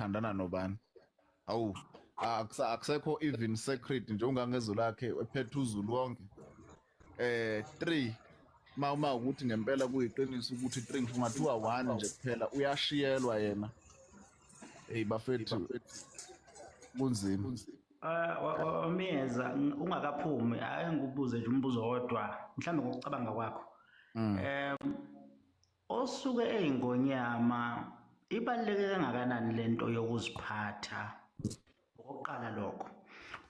uthandana nobani. Awu akusekho even secret nje ungangezulu lakhe ephethe uZulu wonke. 3 uma ukuthi ngempela kuyiqiniso ukuthi 3 ngisho ngathiwa 1 nje kuphela uyashiyelwa yena. Hey bafethu kunzima. Miyeza ungakaphumi ake ngikubuze nje umbuzo wodwa mhlambe ngokucabanga kwakho. Osuke eyingonyama ibaluleke kangakanani lento yokuziphatha okokuqala lokho.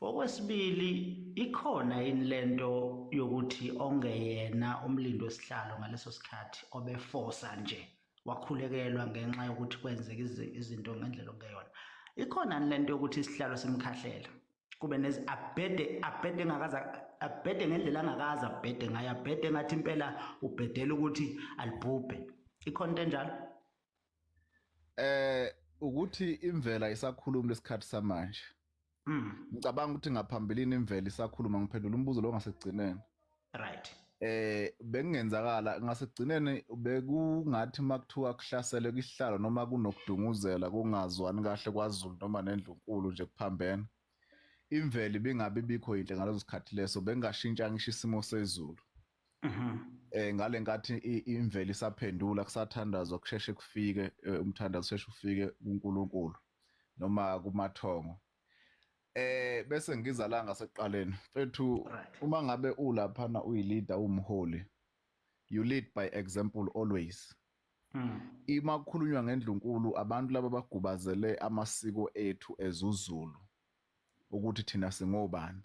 Okwesibili ikhona yini lento yokuthi ongeyena umlindi wesihlalo ngaleso sikhathi obeforsa nje wakhulekelwa ngenxa yokuthi kwenzeka izinto ngendlela okungeyona. Ikhona lento yokuthi isihlalo simkhahlela kube nezi abhede ngendlela angakaza abhede ngayo abhede ngathi impela ubhedela ukuthi alibhubhe. Ikhona into enjalo? Ukuthi imvela isakhuluma lesikhathi samanje. Ngicabanga ukuthi ngaphambilini imvela isakhuluma ngiphendula umbuzo lo ngasekugcineni. Right. Bekungenzakala ngasekugcineni bekungathi makuthiwa kuhlasele kwisihlalo noma kunokudunguzela kungazwani kahle kwaZulu noma nendlunkulu nje kuphambene. Imveli bingabe bikho yinhle ngalezo sikhathi leso bengashintsha ngisho isimo sezulu. Ngale nkathi imveli isaphendula kusathandazwa kusheshe kufike umthandazo usheshe ufike kuNkulunkulu noma kumathongo. Bese ngiza la ngasekuqaleni mfethu uma ngabe ulaphana uyileader umholi you lead by example always. Ima kukhulunywa ngendlunkulu abantu laba bagubazele amasiko ethu ezuzulu ukuthi thina singobani.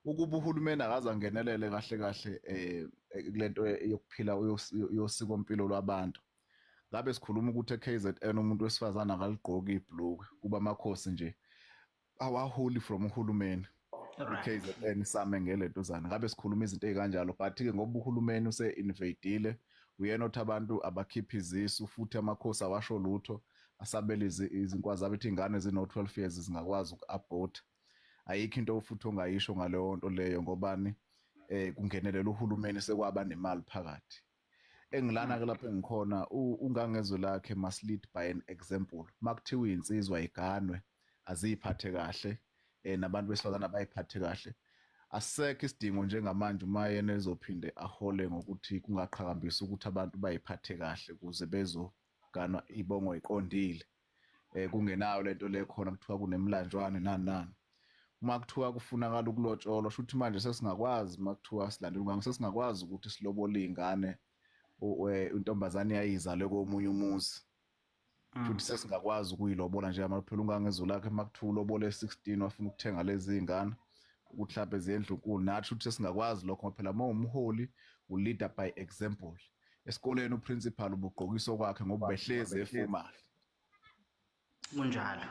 Ukuba uhulumeni akaza ngenelele kahle kahle kulento yokuphila yosiko impilo lwabantu. Ngabe sikhuluma ukuthi eKZN umuntu wesifazana akaligqoki ibhlukwe kuba amakhosi nje awaholi from uhulumeni. KZN same ngeledozana ngabe sikhuluma izinto ezikanjalo but ke ngoba uhulumeni use-invadile uyena othi abantu abakhipha izisu futhi amakhosi awasho lutho asabela izinkwazi abethi ingane zino 12 years zingakwazi uku-abort. Ayikho into futhi ongayisho ngaleyo nto leyo ngobani kungenelela uhulumeni sekwaba nemali phakathi. Engilana ke lapho engikhona ungangezwe lakhe must lead by an example. Makuthiwa insizwa iganwe aziphathe kahle nabantu besifazana bayiphathe kahle. Asekho isidingo njengamanje uma yena ezophinde ahole ngokuthi kungaqhakambisa ukuthi abantu bayiphathe kahle ukuze bezoganwa ibongo iqondile. Kungenayo lento le khona kuthiwa kunemlanjwane nani. Uma kuthiwa kufunakala ukulotsholwa shuthi manje sesingakwazi makuthiwa silandela unganga sesingakwazi ukuthi silobole ingane untombazane yayizale komunye umuzi. Futhi sesingakwazi ukuyilobola nje amaphela ungangezulu lakhe makuthiwa ulobole 16 wafuna ukuthenga lezi ingane ukuthi mhlawumbe ziyendlunkulu nathi futhi sesingakwazi lokho phela uma umholi uleader by example. Esikoleni uprincipal ubugqokiso kwakhe ngoba behlezi eformal. Kunjalo.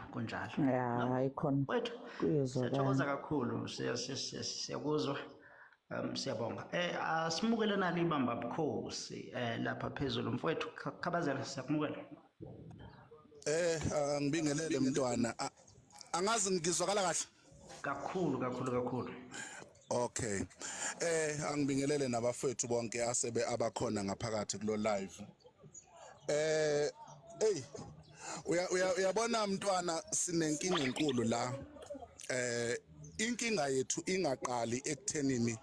Yeah, ikhona. Wethu siyathokoza kakhulu siyakuzwa. Siyabonga. Asimukele nalo ibamba bukhosi lapha phezulu mfowethu Khabazela siyakumukela. Ngibingelele mntwana. Angazi ngizwakala kahle. Kakhulu. Okay. Angibingelele nabafethu bonke asebe abakhona ngaphakathi kulo live. Uyabona mntwana sinenkinga enkulu la. Inkinga yethu ingaqali ekuthenini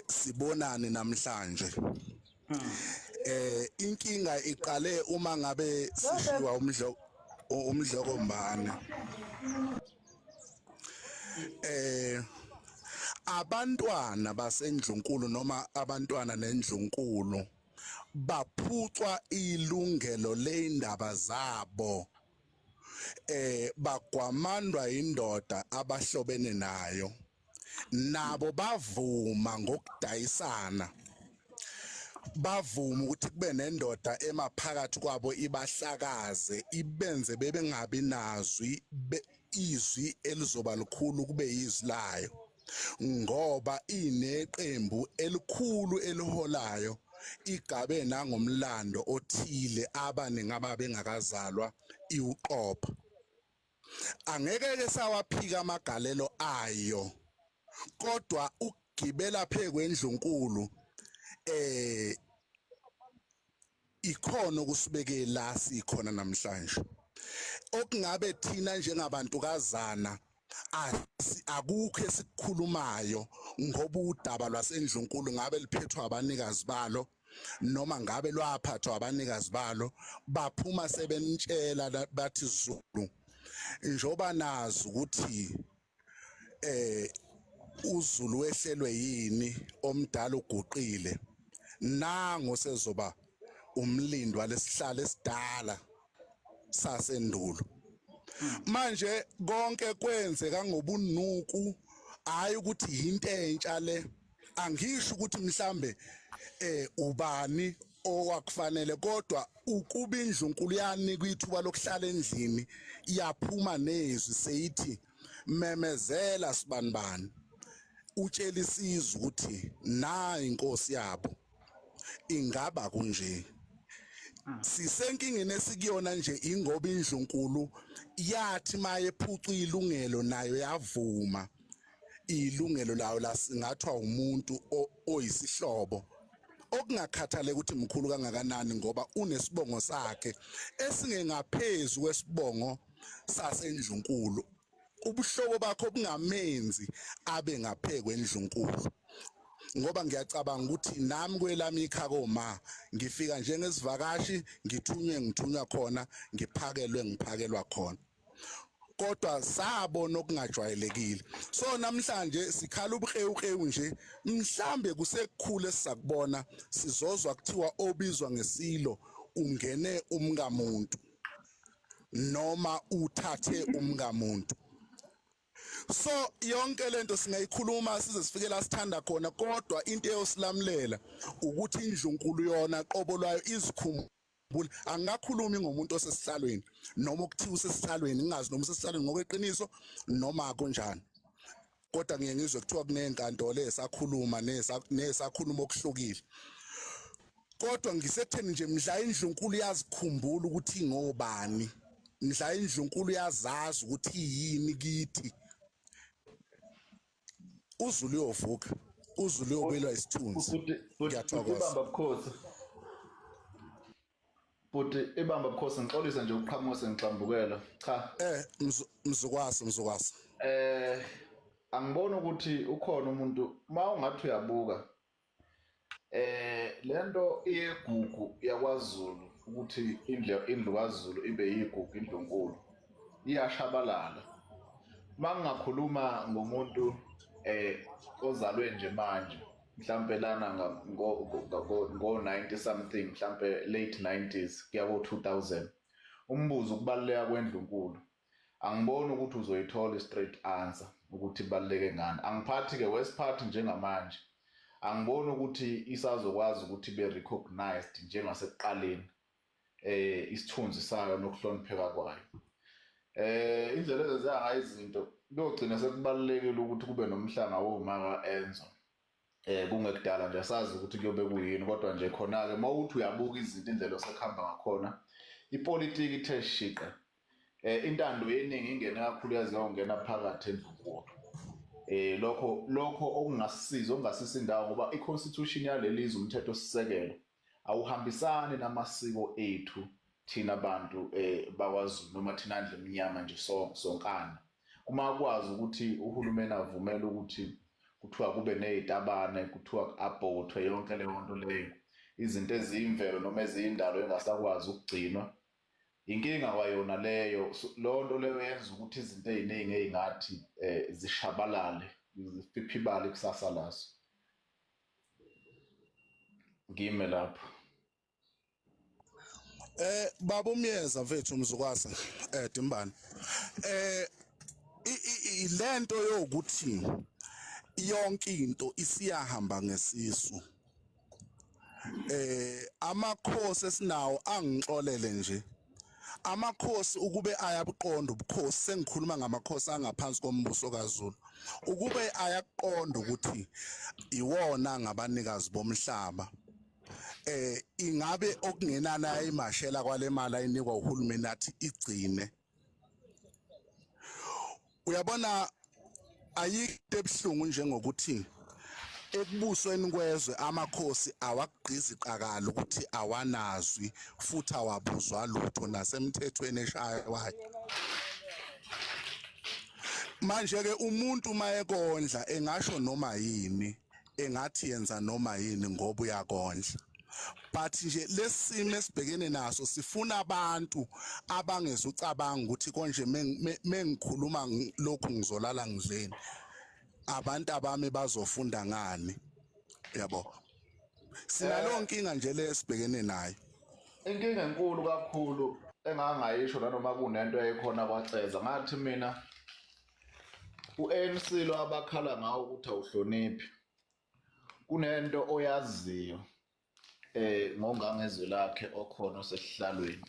sibonane namhlanje. Inkinga iqale uma ngabe sishiwa umdloko mbane. Abantwana basendlunkulu noma abantwana nendlunkulu baphucwa ilungelo leindaba zabo. Bagwamandwa indoda abahlobene nayo. Nabo bavuma ngokudayisana. Bavuma ukuthi kube nendoda emaphakathi kwabo ibahlakaze ibenze bebengabi nazwi izwi elizoba likhulu kube izwi layo ngoba ineqembu elikhulu eliholayo igabe nangomlando othile abaningi ababengakazalwa iuqopha. Angeke ke sawaphika amagalelo ayo kodwa ukugibela phekwendlunkulu ikhono kusibeke la sikhona namhlanje. okungabe thina njengabantukazana akukho esikukhulumayo ngoba udaba lwasendlunkulu ngabe liphethwe abanikazi balo noma ngabe lwaphathwa abanikazi balo baphuma sebenitshela bathi Zulu njoba nazi ukuthi uZulu wehlelwe yini omdala uguqile nango sezoba umlindwa lesihlalo esidala sasendulo manje konke kwenzeka ngobunuku hayi ukuthi into entsha le angisho ukuthi mhlambe ubani owakufanele kodwa ukuba indlunkulu yanika ithuba lokuhlala endlini iyaphuma nezwi seyithi memezela sibanibani utshela isizwe ukuthi na inkosi yabo ingaba kunje sisenkingeni esikuyona nje ingoba indlunkulu yathi mayephuca ilungelo nayo yavuma ilungelo layo lasingathwa umuntu oyisihlobo okungakhathaleka ukuthi mkhulu kangakanani ngoba unesibongo sakhe esingengaphezulu kwesibongo sasendlunkulu ubuhlobo bakho bungamenzi abe ngaphekwe endlunkulu ngoba ngiyacabanga ukuthi nami kwelami ikhakoma ngifika njengesivakashi ngithunywa khona ngiphakelwa khona kodwa sabona okungajwayelekile so namhlanje sikhala ubuqewu nje mhlambe kusekukhulu esizakubona sizozwa kuthiwa obizwa ngesilo ungene umkamuntu noma uthathe umkamuntu so yonke lento singayikhuluma size sifike la sithanda khona kodwa into eyosilamulela ukuthi indlunkulu yona qobo lwayo izikhumbula angakhulumi ngomuntu osesihlalweni noma ukuthiwa usesihlalweni ngingazi noma usesihlalweni ngokweqiniso noma kunjani kodwa ngiye ngizwe kuthiwa kunenkantolo esakhuluma nesakhuluma okuhlukile kodwa ngisekutheni nje mdla indlunkulu yazikhumbula ukuthi ingobani mdla indlunkulu yazazi ukuthi yini kithi uZulu uyovuka uZulu uyobelwa isithunzi ngiyathokoza But ebamba bukhosi ngixolisa nje uqhamuka sengihlambukela cha mzukwasa angibona ukuthi ukhona umuntu mawungathi uyabuka lento iyegugu yakwaZulu ukuthi indlu kaZulu ibe yigugu indlunkulu iyashabalala mangingakhuluma ngomuntu ozalwe nje manje mhlambe lana ngo 90 something mhlambe late 90s kuya ku 2000 umbuzo ukubaleka kwendlunkulu angiboni ukuthi uzoyithola straight answer ukuthi ibaleke ngani angiphathi ke west part njengamanje angiboni ukuthi isazokwazi ukuthi be recognized njengasekuqaleni isithunzi sayo nokuhlonipheka kwayo indlela ezenza izinto kuyogcina sekubalekile ukuthi kube nomhlanga womaka enzo kungekudala nje sazi ukuthi kuyobe kuyini kodwa nje khona ke mawuthi uyabuka izinto indlela osekhamba ngakhona ipolitiki ithe shiqe intando yeningi ingene kakhulu yazi ngena phakathi endlunkulu lokho okungasisiza okungasisa indawo ngoba iconstitution yalelizwe umthetho sisekelo awuhambisani namasiko ethu thina abantu bakwaZulu noma thina ndle emnyama nje sonkana uma kwazi ukuthi uhulumeni avumela ukuthi kuthiwa kube nezitabane kuthiwa abhothwe yonke leyo nto leyo izinto eziyimvelo noma eziyindalo engasakwazi ukugcinwa inkinga kwayona leyo lonto leyo yenza ukuthi izinto eziningi ezingathi zishabalale zifiphibale kusasa laso ngime lapho baba umyeza mfethu umzukwasa Dimbane ilento yokuthi yonke into isiyahamba ngesisu amakhosi esinawo angixolele nje amakhosi ukube ayabuqonda ubukhosi sengikhuluma ngamakhosi angaphansi kombuso kaZulu ukube ayaqonda ukuthi iwona ngabanikazi bomhlaba ingabe okungenana ayimashela kwale mali ayinikwa uhulumeni athi igcine uyabona ayikho ebuhlungu njengokuthi ekubusweni kwezwe amakhosi awagqizi qakala ukuthi awanazwi futhi awabuzwa lutho nasemthethweni eshaywayo. Manje-ke umuntu mayekondla engasho noma yini, engathi yenza noma yini ngoba uyakondla. But nje lesimo esibhekene naso sifuna abantu abangezucabanga ukuthi konje mengikhuluma lokhu ngizolala ngidleni. Abantu abami bazofunda ngani, yabo. Sinaleyo nkinga nje lesibhekene nayo. Inkinga enkulu kakhulu engangayisho nanoma kunento eyikhona kwaceza ngathi mina u-ANC lo abakhala ngawo ukuthi awuhloniphi kunento oyaziyo ngongangezwe lakhe okhona osesihlalweni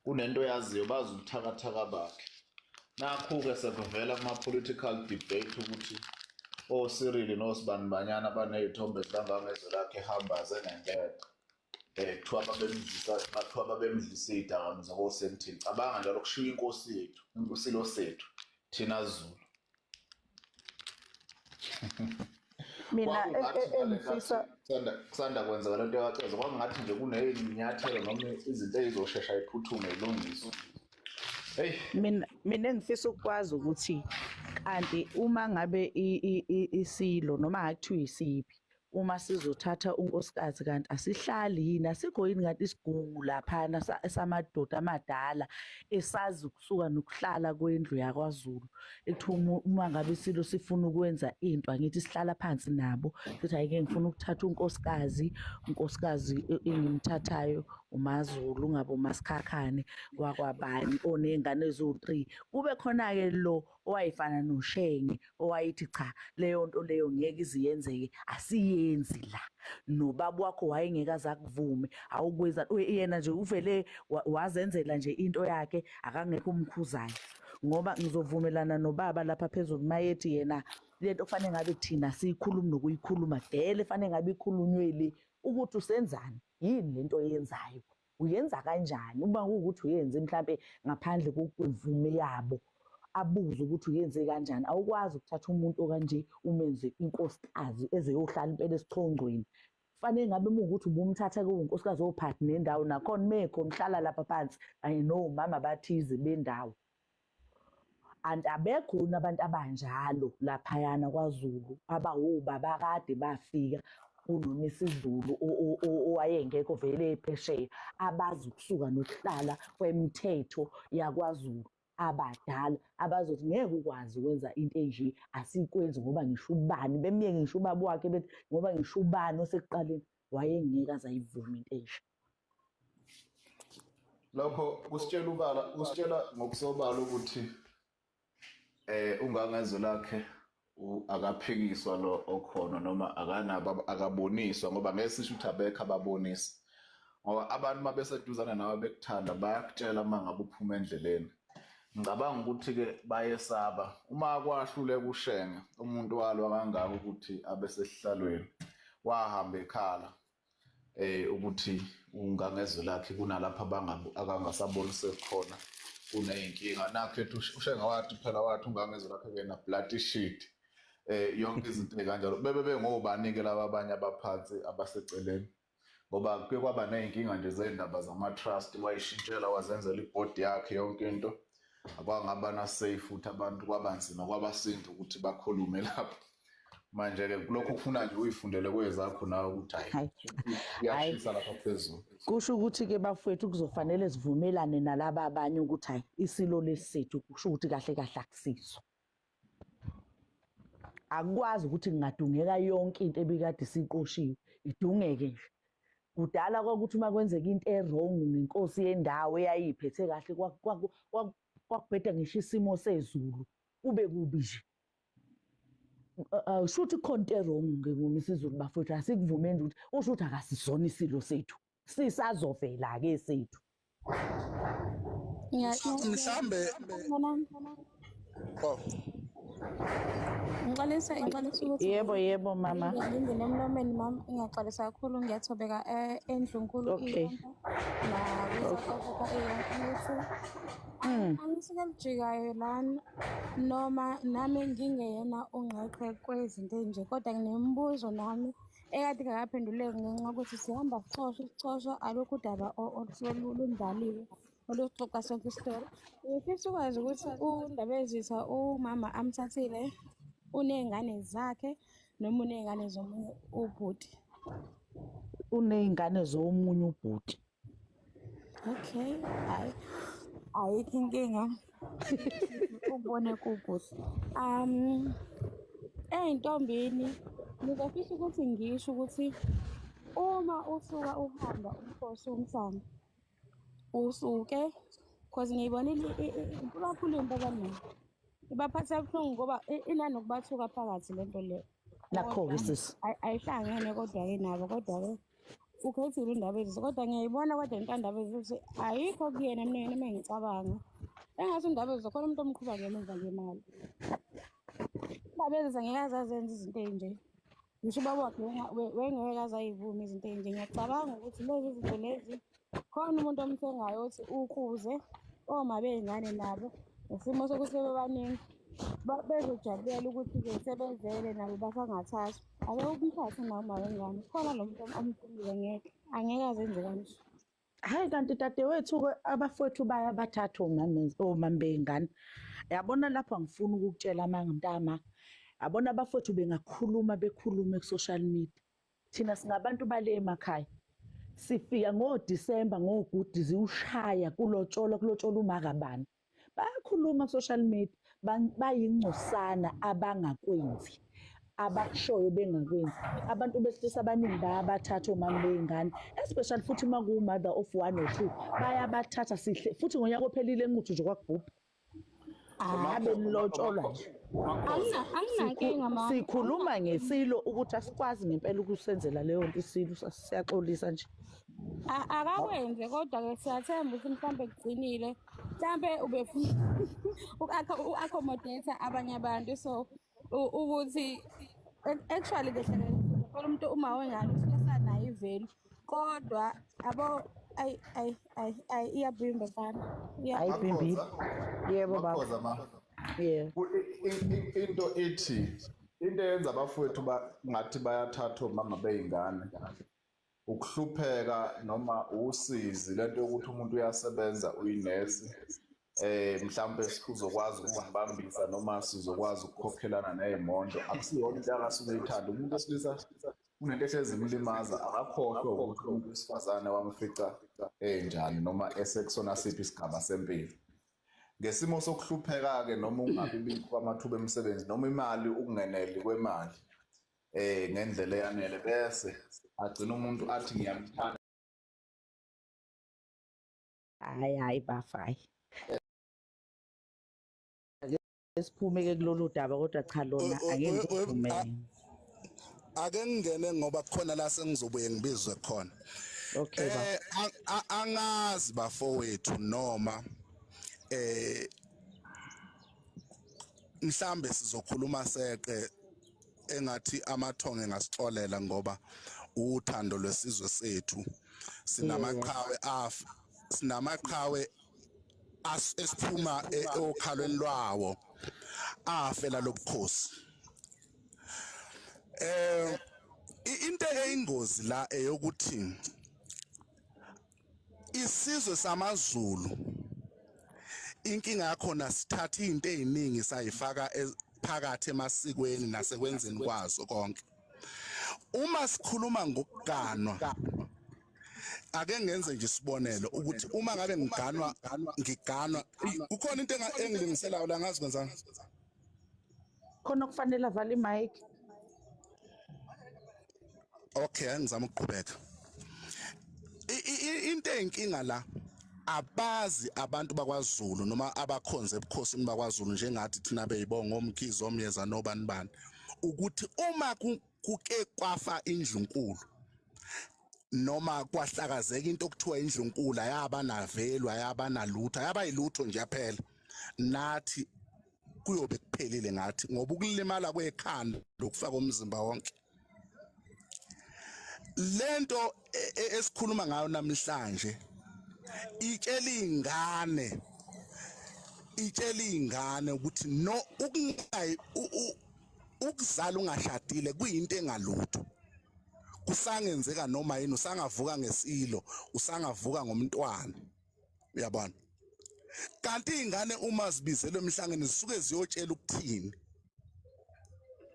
kunento oyaziyo bazi ubuthakathaka bakhe. Nakhu-ke sekuvela kuma-political debate ukuthi oCyril noSibanibanyana baney'thombe zikangangezwe lakhe hamba zenenteka kuthiwa babemdlisa iy'dakamizwa koSandton. Cabanga njalo kushiwo inkosi yethu, inkosilo sethu thina Zulu. Mina engifisa kusanda kwenzeka lento yaceza kwangathi nje kuney'nyathelo noma izinto ey'zoshesha yiphuthume y'lungiswe. Hey, mina engifisa ukwazi ukuthi kanti uma ngabe isilo noma akuthiwa isiphi uma sizothatha unkosikazi kanti asihlali yini asikho yini kanti isigungu laphana esamadoda amadala esazi ukusuka nokuhlala kwendlu yakwaZulu ekuthiwa uma ngabe isilo sifuna ukwenza into angithi sihlala phansi nabo sithi ayike ngifuna ukuthatha unkosikazi engimthathayo umaZulu ungabe uMasikhakhane wakwabani onengane ezo3 kube khona-ke lo owayefana noShenge owayithi cha leyo nto leyo ngeke iziyenzeke asiyenzi la nobaba wakho wayengekaza kuvume awukwenza yena nje uvele wazenzela nje into yakhe akangekho umkhuzayo ngoba ngizovumelana nobaba lapha phezulu mayethi yena lento kufanele ngabe thina siyikhuluma nokuyikhuluma dele kufanele ngabe ikhulunywe le ukuthi usenzani yini lento oyenzayo uyenza kanjani uma kuwukuthi uyenze mhlambe ngaphandle kokuvume yabo abuze ukuthi uyenze kanjani awukwazi ukuthatha umuntu okanje umenze inkosikazi ezeyohlala impela esichongweni kufanele ngabe ukuthi ubumthatha kuyinkosikazi ophathi nendawo nakhona mekho mhlala lapha phansi kanye nomama bathize bendawo and abekho abantu abanjalo laphayana kwaZulu abawobaba kade bafika uNomisizulu owayengekho vele ephesheya abazi ukusuka nokuhlala kwemithetho yakwaZulu abadala abazothi ngeke ukwazi ukwenza into enje asikwenzi ngoba ngisho ubani bemiyeke ngisho ubaba wakhe bethi ngoba ngisho ubani osekuqaleni wayengeke azayivume into enje. Lokho kusitshela ngokusobala ukuthi ungangezwe lakhe akaphikiswa lo okhona noma akaboniswa ngoba ngeke sisho ukuthi abekho ababonisa ngoba abantu mabeseduzana nawe bekuthanda bayakutshela uma ngabe uphuma endleleni. Ngicabanga ukuthi-ke bayesaba uma kwahluleka uShenge umuntu walwa kangaka ukuthi abesesihlalweni wahamba ekhala ukuthi ungangezwe lakhe kunalapha akangasabonise khona kuney'nkinga nakho ethi uShenge wathi phela wathi ungangezwe lakhe kena blood sheet yonke izinto ey'kanjalo bengobani-ke laba abanye abaphansi abaseceleni ngoba kuke kwaba ney'nkinga nje zey'ndaba zama-trust wayishintshela wazenzela ibhodi yakhe yonke into akwangaba na-safe futhi abantu kwabanzima kwabasinda ukuthi bakhulume lapho manje-ke lokho kufuna nje uyifundele kwezakho nawe ukuthi hayi iyashisa lapha phezulu. Kusho ukuthi-ke bafowethu kuzofanele sivumelane nalaba abanye ukuthi hayi isilo lesi sethu kusho ukuthi kahle kahle akusiso akukwazi ukuthi kungadungeka yonke into ebikade siqoshiwe idungeke nje kudala kwakuthi uma kwenzeka into e-wrong ngenkosi yendawo eyayiphethe kahle kwakubheda ngisho isimo sezulu kube kubi nje sho ukuthi khona into e-wrong ngoMisizulu bafowethu asikuvumeni ukuthi usho ukuthi akasizona isilo sethu sisazovela-ke sethu mhlambe Ngixolisa ukuthi yebo mama ngingene emlomeni mama ngiyaxolisa kakhulu ngiyethobeka endlunkulu okay iyonke na South Africa iyonke Angisuke elijikayo lana noma nami ngingeyena ungqeqe kwezinto ezinje kodwa nginemibuzo nami ekade ingakaphenduleki ngenxa yokuthi sihamba sicosha alukho udaba olusuke lundaliwe olusixoxa sonke isitori. Ngifisa ukwazi ukuthi uNdabezitha umama amthathile uney'ngane zakhe noma uney'ngane zomunye ubhuti. Uney'ngane zomunye ubhuti. Okay, hhayi ayikho inkinga ukubone kukuhle. Ey'ntombini ngizofisa ukuthi ngisho ukuthi uma usuka uhamba umkhosi womhlanga usuke cause ngiyibonile kakhulu into abaningi ibaphatha buhlungu ngoba inanokubathuka phakathi lento leyo. Nakho-ke sisi. Ayihlangene kodwa-ke nabo kodwa-ke ukhethile uNdabezitha kodwa ngiyayibona kodwa into kaNdabezitha ukuthi ayikho kuyena mina uma ngicabanga engathi uNdabezitha khona umuntu omqhuba ngemuva ngemali. uNdabezitha ngeke aze azenze izinto ey'nje ngisho ubaba wakhe wengeke aze ayivumi izinto ey'nje. Ngiyacabanga ukuthi lezi zinto lezi khona umuntu omthengayo othi ukuze oma bey'ngane nabo nesimo sokuthi bebaningi bezojabulela ukuthi-ke sebezele nabo basangathathwa. Ake umthathe nawe uma wengane khona lo muntu omkhulile angeke azenze kanje. Hhayi kanti dadewethu-ke abafowethu bayabathatha omama bey'ngane. Yabona lapho angifuni ukukutshela mntama. Yabona abafowethu bekhulume ku-social media. Thina singabantu bale emakhaya. Sifika ngoDisemba ngogudi ziwushaya kulotsholwa umakabani. Bayakhuluma ku-social media bayingcosana abangakwenzi. Abakushoyo bengakwenzi. Abantu besilisa abaningi bayabathatha omama bey'ngane, especially futhi uma kuwu-mother of 1 or 2 bayabathatha sihle futhi ngonyaka ophelile enquthu nje kwakubhubha. Ngabe nilotsholwa nje. Anginankinga mama. Sikhuluma ngesilo ukuthi asikwazi ngempela ukusenzela leyo nto isilo siyaxolisa nje. Akakwenze kodwa-ke siyathemba ukuthi mhlawumbe kugcinile mhlawumbe ubefuna u-accommodate abanye abantu so ukuthi actually kahle phela umuntu uma wengane usuke sanayo ivelu kodwa yabo iyabhimba mfana. Ayibhimbile. Yebo baba. Yeah. Into ethi into eyenza abafowethu ngathi bayathatha omama bey'ngane ukuhlupheka noma usizi lento yokuthi umuntu uyasebenza uyinesi mhlawumbe uzokwazi ukubambisa noma sizokwazi ukukhokhelana ney'mondo akusiyona into akasuke eyithanda. Umuntu wesilisa kunento ehlezi imlimaza akakhohlwe ukuthi umuntu wesifazane wamfica enjani noma esekusona siphi isigaba sempilo. Ngesimo sokuhlupheka-ke noma ungabibikho kwamathuba emisebenzi noma imali ukungeneli kwemali ngendlela eyanele bese agcina umuntu athi ngiyamthanda. Hayi bafayi. Siphume-ke kulolu daba kodwa cha lona angeke ngiphume. Ake ngingene ngoba khona la sengizobuye ngibizwe khona. Okay Angazi bafowethu noma mhlambe sizokhuluma seqe engathi amathongo engasixolela ngoba uthando lwesizwe sethu sinamaqhawe esiphuma okhalweni lwawo afela lobukhosi. Into eyingozi la eyokuthi isizwe samaZulu inkinga yakhona sithatha izinto eziningi sayifaka phakathi emasikweni nasekwenzeni kwazo konke. Uma sikhuluma ngokuganwa ake ngenze nje isibonelo ukuthi uma ngabe ngiganwa ukhona into engilingiselayo la ngazi kwenzani khona kufanele avale imic. Okay angizama ukuqhubeka. Into eyinkinga la abazi abantu bakwaZulu noma abakhonze ebukhosini bakwaZulu njengathi thina beyibonga omkhizi omyeza nobani bani ukuthi uma kuke kwafa indlunkulu noma kwahlakazeka into okuthiwa indlunkulu ayaba navelwa ayaba nalutho ayaba yilutho nje yaphela nathi kuyobe kuphelile ngathi ngoba ukulimala kwekhanda lokufaka umzimba wonke. Lento esikhuluma ngayo namhlanje itshela ingane itshela izingane ukuthi no ukuzala ungashadile kuyinto engalutho. Kusangenzeka noma yini, usangavuka ngesilo, usangavuka ngomntwana. Uyabona? Kanti izingane uma zibizelwe emhlangeni zisuke ziyotshela ukuthini.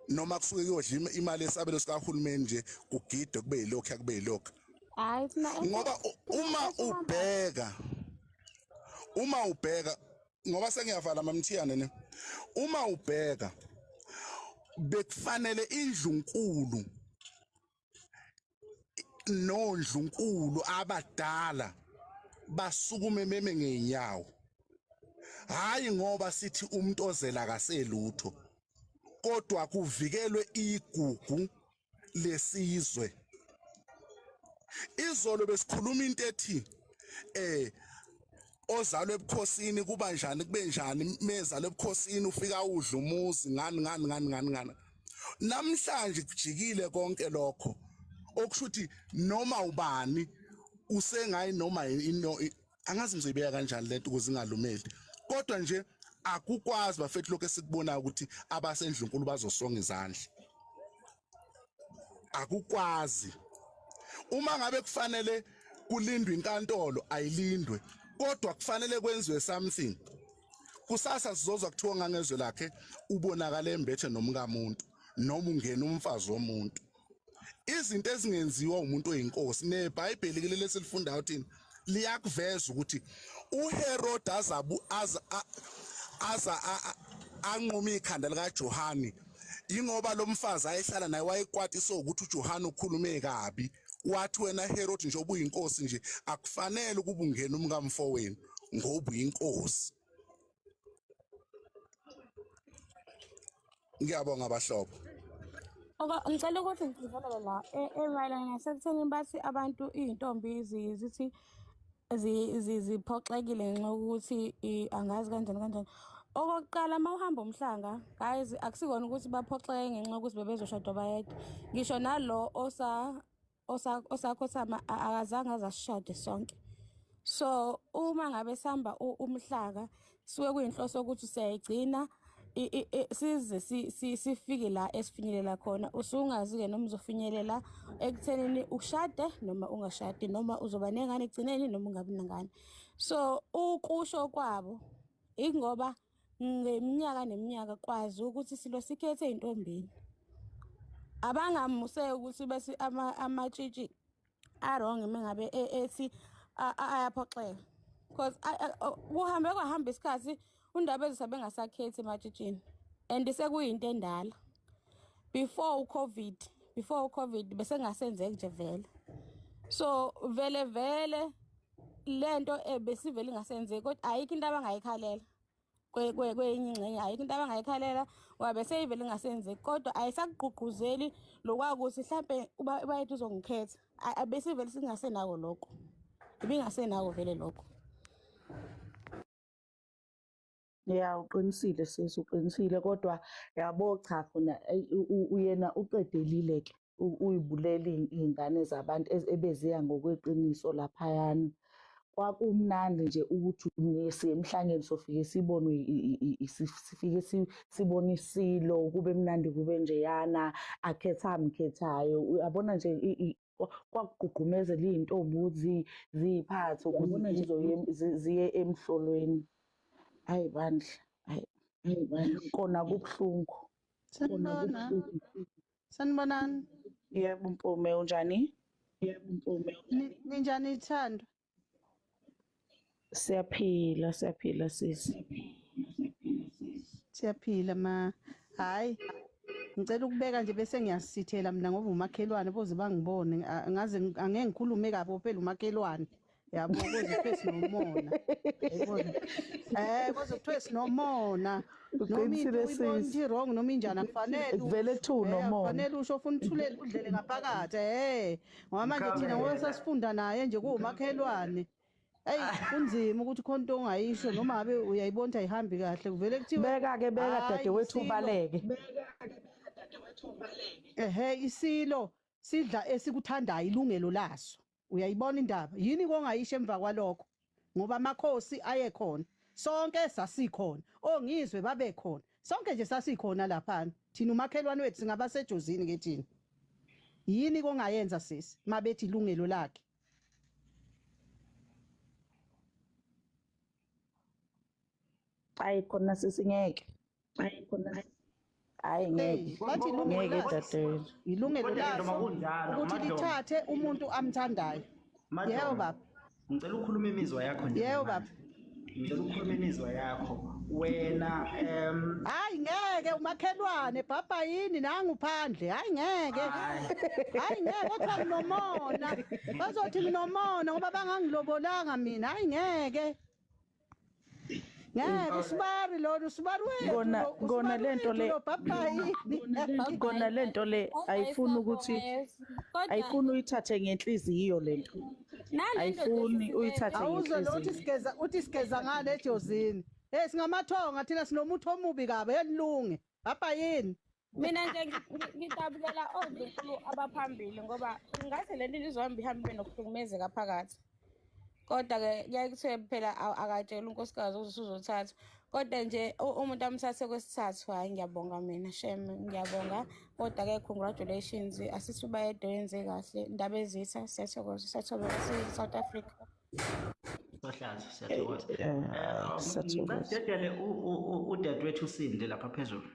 Noma kusuke kuyodla imali esabelo sikahulumeni nje kugide kube yilokho yakube yilokho. Hayi thina Ngoba uma ubheka ngoba sengiyavala mamthiyane ne. Uma ubheka bekufanele indlunkulu nondlunkulu abadala basukume meme ngeenyawo. Hayi ngoba sithi umuntu ozela kaselutho. Kodwa kuvikelwe igugu lesizwe. Izolo besikhuluma into ethi ozalwe ebukhosini kuba njani kube njani mezalwe ebukhosini ufika udla umuzi ngani. Namhlanje kujikile konke lokho. Okushuthi noma ubani usengayi noma angazi ngizoyibeka kanjani lento ukuze ingalumeli. Kodwa nje akukwazi bafethu lokho esikubona ukuthi abasendlunkulu bazosonga izandla. Akukwazi. Uma ngabe kufanele kulindwe inkantolo ayilindwe, kodwa kufanele kwenziwe something. Kusasa sizozwa kuthiwa ngangezwe lakhe ubonakala embethe nomkamuntu noma ungena umfazi womuntu. Izinto ezingenziwa umuntu oyinkosi neBhayibheli ke leli selifundayo uthini liyakuveza ukuthi uHerod anqoma ikhanda lika Johani ingoba lo mfazi ayehlala naye wayekwatisa ukuthi uJohane ukhulume kabi. Wathi wena Herod nje obuyinkosi nje akufanele ukuba ungena umkamfowenu ngoba uyinkosi. Ngiyabonga abahlobo. ngicela ukuthi ngidlulele la emayelana nasekutheni bathi abantu iy'ntombi zithi ziphoxekile ngenxa yokuthi angazi kanjani. Okokuqala uma uhamba umhlanga guys akusikona ukuthi baphoxeke ngenxa yokuthi bebezoshadwa bayedwa. Ngisho nalo osakhothama akazange azasishade sonke. So uma ngabe sihamba umhlanga suke kuyinhloso yokuthi siyayigcina size sifike la esifinyelela khona. Usungazi-ke noma uzofinyelela ekuthenini ushade noma ungashadi noma uzoba nengane ekugcineni noma ungabi nengane. So ukusho kwabo ingoba ngeminyaka neminyaka kwazi ukuthi silo sikhethe ey'ntombini. Abangamuseki ukuthi bese amatshitshi wrong mengabe ethi ayaphoxeka. Because kwahamba isikhathi undaba ezisabe ngasakhethi ematshitshini and sekuyinto endala. Before COVID bese ngasenzeki nje vele. So vele lento besivele ngasenzeki kodwa ayikho into abangayikhalela. Kwenye ingxenye ayikho into abangayikhalela ngoba bese ivele ngasenzeki kodwa ayisakugqugquzeli lokwakuthi mhlambe bayethu uzongikhetha. Besivele singasenako lokho. Ibingasenako vele lokho. Ya uqinisile sisi uqinisile kodwa yabo cha khona uyena uqedelile ke uyibulela izingane zabantu ebeziya ngokweqiniso laphayana. Kwakumnandi nje ukuthi emhlangeni sofike sibone sifike sibone isilo kube mnandi kube njeyana akhetha amkhethayo. Uyabona nje kwakugqugqumezela iy'ntombi ukuthi ziy'phathe ukuze ziye emhlolweni. Hayi bandla, hayi kona kubuhlungu. Sanibonani. Yebo Mpumi unjani? Ninjani Ithando? Siyaphila sisi. Siyaphila ma. Hayi. Ngicela ukubeka nje bese ngiyasithela mina ngoba umakhelwane boze bangibone ngaze angeke ngikhulume kabi phela umakhelwane. Yabo koze kuthiwe sinomona. Koze kuthiwe sinomona. Noma into wrong noma injani akufanele. Vele kuthiwa unomona. Kufanele usho ufuna uthulele udlele ngaphakathi. Ngoba manje thina ngoba sasifunda naye nje kuwumakhelwane. Hey kunzima ukuthi khona into ongayisho noma ngabe uyayibona ayihambi kahle kuvele kuthiwe beka dadewethu ubaleke. Isilo sidla esikuthandayo ilungelo laso. Uyayibona indaba yini kongayisho emva kwalokho ngoba amakhosi ayekhona sonke sasikhona ongizwe babekhona sonke nje sasikhona laphana thina umakhelwane wethu singabasejozini ke thina yini kongayenza sisi mabethi ilungelo lakhe Hayi khona sisingeke. Hayi khona. Hayi ngeke. bathi Ngeke dadewethu. ilungelo Kodwa ke noma laso kunjalo, ukuthi Madlovu. lithathe umuntu amthandayo Madlovu, yebo baba ngicela ukhulume imizwa yakho nje yebo manje. baba Ngicela ukhulume imizwa yakho wena hayi ngeke umakhelwane baba yini nangu phandle hayi ngeke hayi ngeke kodwa nginomona bazothi nginomona ngoba bangangilobolanga mina hayi ngeke ngeke usibari lona usibari wethu Ngona lento le baba yini ngona lento le ayifuni ukuthi ayifuni uyithathe ngenhliziyo lento. Ayifuni uyithathe awuzwe lo ngenhliziyo. uthi sigeza ngale ejozini singamathonga thina sinomuthi omubi kabe yelunge baba yini Mina nje ngitabulela onkulu abaphambili ngoba ngathi lento lizohamba ihambe nokuhlukumezeka phakathi. Kodwa ke kuyaye kuthiwe phela akatshela unkosikazi ukuthi uzothatha. Kodwa nje umuntu amthathe kwesithathu hayi ngiyabonga mina shame ngiyabonga. Kodwa ke congratulations asithi uba yedo yenze kahle indaba ezitha siyathokoza South Africa. Sohlaza siyathokoza. Siyathokoza. Ngicela udadewethu uSindi lapha phezulu.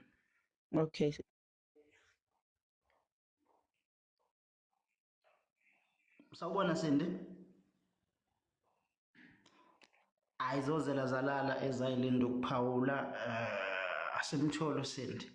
Okay. Sawubona Sindi. Ayizozela zalala ezayilinda ukuphawula asimtholo Sindi.